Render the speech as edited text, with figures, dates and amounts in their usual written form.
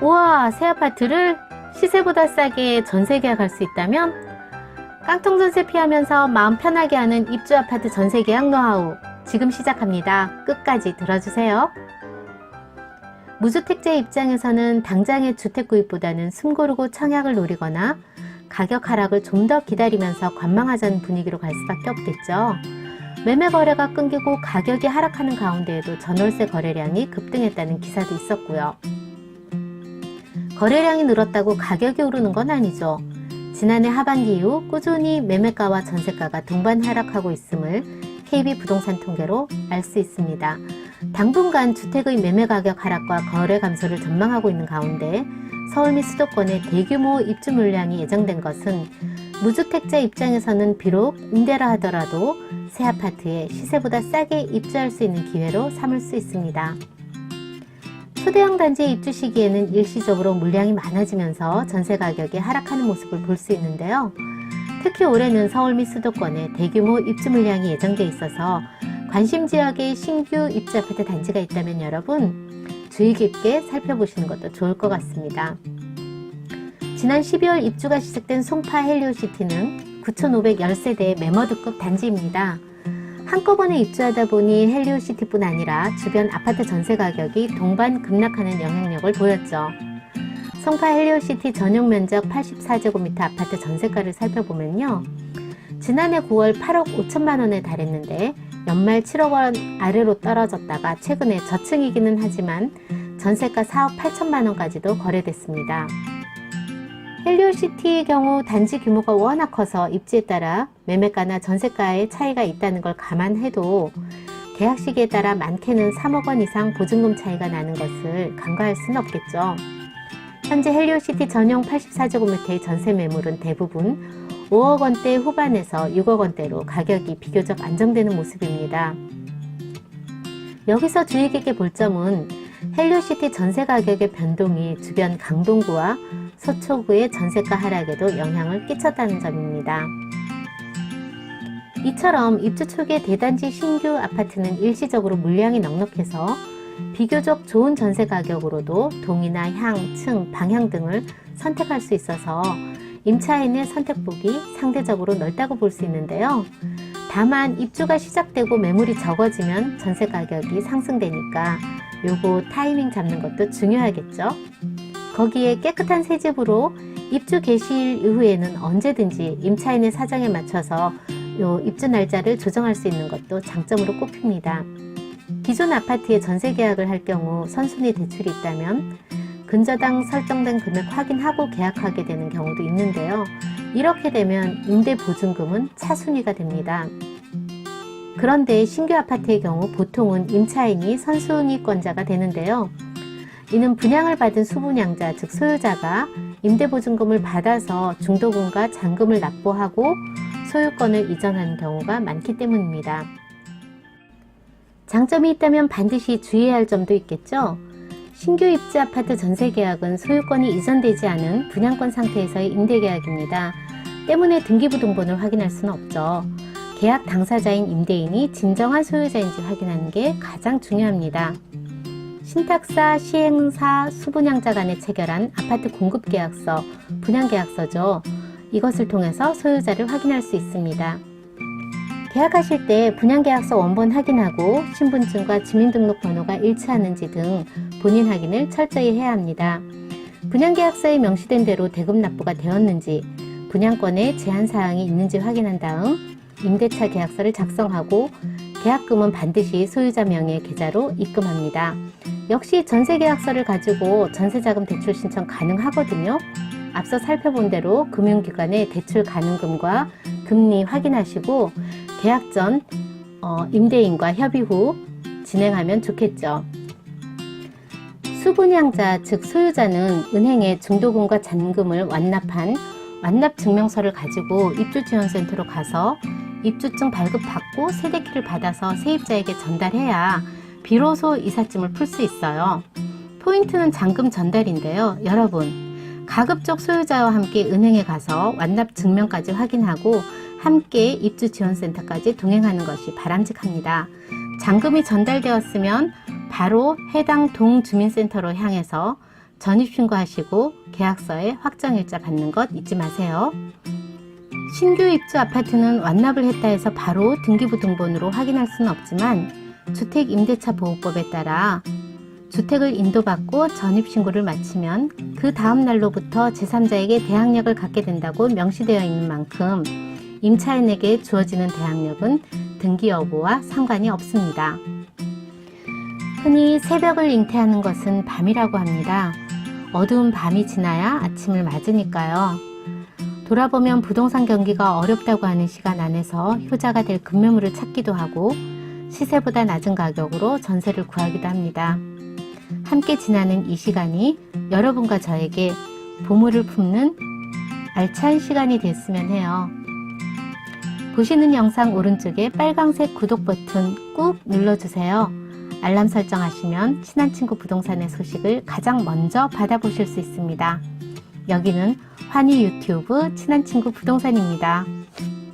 우와, 새 아파트를 시세보다 싸게 전세 계약할 수 있다면? 깡통 전세 피하면서 마음 편하게 하는 입주 아파트 전세 계약 노하우 지금 시작합니다. 끝까지 들어주세요. 무주택자 입장에서는 당장의 주택 구입보다는 숨 고르고 청약을 노리거나 가격 하락을 좀 더 기다리면서 관망하자는 분위기로 갈 수밖에 없겠죠. 매매 거래가 끊기고 가격이 하락하는 가운데에도 전월세 거래량이 급등했다는 기사도 있었고요. 거래량이 늘었다고 가격이 오르는 건 아니죠. 지난해 하반기 이후 꾸준히 매매가와 전세가가 동반 하락하고 있음을 KB부동산 통계로 알 수 있습니다. 당분간 주택의 매매 가격 하락과 거래 감소를 전망하고 있는 가운데 서울 및 수도권의 대규모 입주 물량이 예정된 것은 무주택자 입장에서는 비록 임대라 하더라도 새 아파트에 시세보다 싸게 입주할 수 있는 기회로 삼을 수 있습니다. 초대형 단지에 입주 시기에는 일시적으로 물량이 많아지면서 전세 가격이 하락하는 모습을 볼 수 있는데요. 특히 올해는 서울 및 수도권에 대규모 입주 물량이 예정돼 있어서 관심 지역에 신규 입주 아파트 단지가 있다면 여러분 주의 깊게 살펴보시는 것도 좋을 것 같습니다. 지난 12월 입주가 시작된 송파 헬리오시티는 9,510세대의 매머드급 단지입니다. 한꺼번에 입주하다 보니 헬리오시티뿐 아니라 주변 아파트 전세 가격이 동반 급락하는 영향력을 보였죠. 송파 헬리오시티 전용 면적 84제곱미터 아파트 전세가를 살펴보면요. 지난해 9월 8억 5천만 원에 달했는데 연말 7억 원 아래로 떨어졌다가 최근에 저층이기는 하지만 전세가 4억 8천만 원까지도 거래됐습니다. 헬리오시티의 경우 단지 규모가 워낙 커서 입지에 따라 매매가나 전세가의 차이가 있다는 걸 감안해도 계약 시기에 따라 많게는 3억 원 이상 보증금 차이가 나는 것을 간과할 수는 없겠죠. 현재 헬리오시티 전용 84제곱미터의 전세 매물은 대부분 5억 원대 후반에서 6억 원대로 가격이 비교적 안정되는 모습입니다. 여기서 주의 깊게 볼 점은 헬리오시티 전세 가격의 변동이 주변 강동구와 서초구의 전세가 하락에도 영향을 끼쳤다는 점입니다. 이처럼 입주 초기의 대단지 신규 아파트는 일시적으로 물량이 넉넉해서 비교적 좋은 전세 가격으로도 동이나 향, 층, 방향 등을 선택할 수 있어서 임차인의 선택폭이 상대적으로 넓다고 볼 수 있는데요. 다만 입주가 시작되고 매물이 적어지면 전세 가격이 상승되니까 요거 타이밍 잡는 것도 중요하겠죠. 거기에 깨끗한 새 집으로 입주 개시일 이후에는 언제든지 임차인의 사정에 맞춰서 요 입주 날짜를 조정할 수 있는 것도 장점으로 꼽힙니다. 기존 아파트에 전세 계약을 할 경우 선순위 대출이 있다면 근저당 설정된 금액 확인하고 계약하게 되는 경우도 있는데요. 이렇게 되면 임대보증금은 차순위가 됩니다. 그런데 신규 아파트의 경우 보통은 임차인이 선순위권자가 되는데요. 이는 분양을 받은 수분양자, 즉 소유자가 임대보증금을 받아서 중도금과 잔금을 납부하고 소유권을 이전하는 경우가 많기 때문입니다. 장점이 있다면 반드시 주의해야 할 점도 있겠죠. 신규 입주 아파트 전세 계약은 소유권이 이전되지 않은 분양권 상태에서의 임대 계약입니다. 때문에 등기부등본을 확인할 수는 없죠. 계약 당사자인 임대인이 진정한 소유자인지 확인하는 게 가장 중요합니다. 신탁사, 시행사, 수분양자 간에 체결한 아파트 공급계약서, 분양계약서죠. 이것을 통해서 소유자를 확인할 수 있습니다. 계약하실 때 분양계약서 원본 확인하고 신분증과 주민등록번호가 일치하는지 등 본인 확인을 철저히 해야 합니다. 분양계약서에 명시된 대로 대금 납부가 되었는지, 분양권에 제한사항이 있는지 확인한 다음 임대차 계약서를 작성하고 계약금은 반드시 소유자 명의 계좌로 입금합니다. 역시 전세계약서를 가지고 전세자금 대출 신청 가능하거든요. 앞서 살펴본 대로 금융기관의 대출 가능금과 금리 확인하시고 계약 전 임대인과 협의 후 진행하면 좋겠죠. 수분양자 즉 소유자는 은행에 중도금과 잔금을 완납한 완납증명서를 가지고 입주지원센터로 가서 입주증 발급받고 세대키를 받아서 세입자에게 전달해야 비로소 이삿짐을 풀 수 있어요. 포인트는 잔금 전달인데요. 여러분, 가급적 소유자와 함께 은행에 가서 완납 증명까지 확인하고 함께 입주지원센터까지 동행하는 것이 바람직합니다. 잔금이 전달되었으면 바로 해당 동주민센터로 향해서 전입신고하시고 계약서에 확정일자 받는 것 잊지 마세요. 신규 입주 아파트는 완납을 했다 해서 바로 등기부등본으로 확인할 수는 없지만 주택임대차보호법에 따라 주택을 인도받고 전입신고를 마치면 그 다음 날로부터 제3자에게 대항력을 갖게 된다고 명시되어 있는 만큼 임차인에게 주어지는 대항력은 등기 여부와 상관이 없습니다. 흔히 새벽을 잉태하는 것은 밤이라고 합니다. 어두운 밤이 지나야 아침을 맞으니까요. 돌아보면 부동산 경기가 어렵다고 하는 시간 안에서 효자가 될 급매물을 찾기도 하고 시세보다 낮은 가격으로 전세를 구하기도 합니다. 함께 지나는 이 시간이 여러분과 저에게 보물을 품는 알찬 시간이 됐으면 해요. 보시는 영상 오른쪽에 빨강색 구독 버튼 꾹 눌러주세요. 알람 설정하시면 친한친구 부동산의 소식을 가장 먼저 받아보실 수 있습니다. 여기는 환희 유튜브 친한친구 부동산입니다.